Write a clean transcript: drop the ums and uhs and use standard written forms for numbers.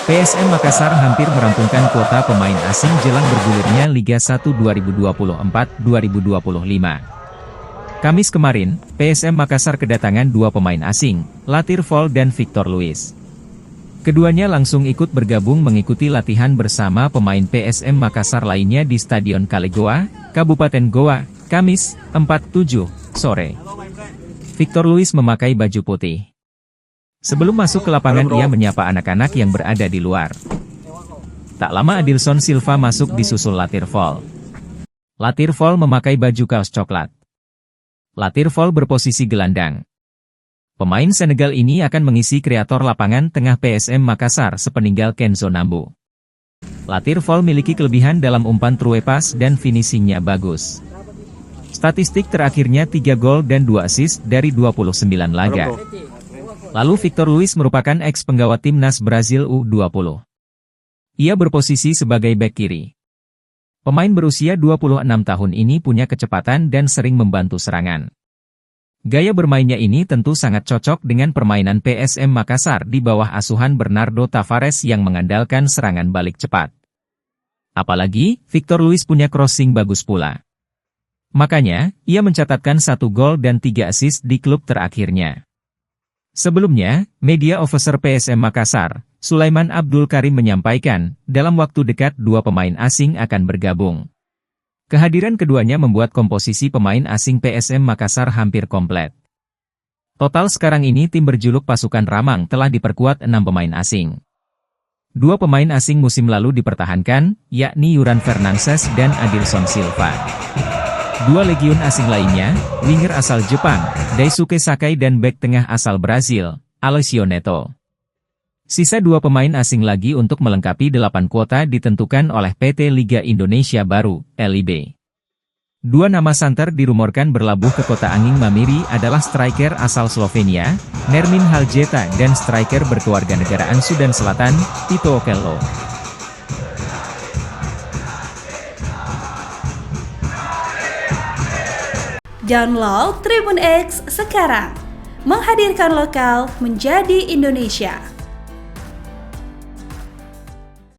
PSM Makassar hampir merampungkan kuota pemain asing jelang bergulirnya Liga 1 2024-2025. Kamis kemarin, PSM Makassar kedatangan dua pemain asing, Latir Fall dan Victor Luis. Keduanya langsung ikut bergabung mengikuti latihan bersama pemain PSM Makassar lainnya di Stadion Kalegoa, Kabupaten Goa, Kamis, 4/7 sore. Victor Luis memakai baju putih. Sebelum masuk ke lapangan ia menyapa anak-anak yang berada di luar. Tak lama Adilson Silva masuk disusul Latir Fall. Latir Fall memakai baju kaos coklat. Latir Fall berposisi gelandang. Pemain Senegal ini akan mengisi kreator lapangan tengah PSM Makassar sepeninggal Kenzo Nambu. Latir Fall miliki kelebihan dalam umpan true pass dan finishingnya bagus. Statistik terakhirnya 3 gol dan 2 assist dari 29 laga. Lalu Victor Luis merupakan ex-penggawa timnas Brazil U20. Ia berposisi sebagai bek kiri. Pemain berusia 26 tahun ini punya kecepatan dan sering membantu serangan. Gaya bermainnya ini tentu sangat cocok dengan permainan PSM Makassar di bawah asuhan Bernardo Tavares yang mengandalkan serangan balik cepat. Apalagi, Victor Luis punya crossing bagus pula. Makanya, ia mencatatkan 1 gol dan 3 assist di klub terakhirnya. Sebelumnya, media officer PSM Makassar, Sulaiman Abdul Karim menyampaikan, dalam waktu dekat dua pemain asing akan bergabung. Kehadiran keduanya membuat komposisi pemain asing PSM Makassar hampir komplit. Total sekarang ini tim berjuluk pasukan Ramang telah diperkuat 6 pemain asing. Dua pemain asing musim lalu dipertahankan, yakni Yuran Fernandes dan Adilson Silva. Dua legiun asing lainnya, winger asal Jepang, Daisuke Sakai dan bek tengah asal Brazil, Alessio Neto. Sisa dua pemain asing lagi untuk melengkapi 8 kuota ditentukan oleh PT Liga Indonesia Baru, LIB. Dua nama santer dirumorkan berlabuh ke Kota Angin Mamiri adalah striker asal Slovenia, Nermin Haljeta dan striker berkewarganegaraan Sudan Selatan, Tito Okello. Download Tribun X sekarang, menghadirkan lokal menjadi Indonesia.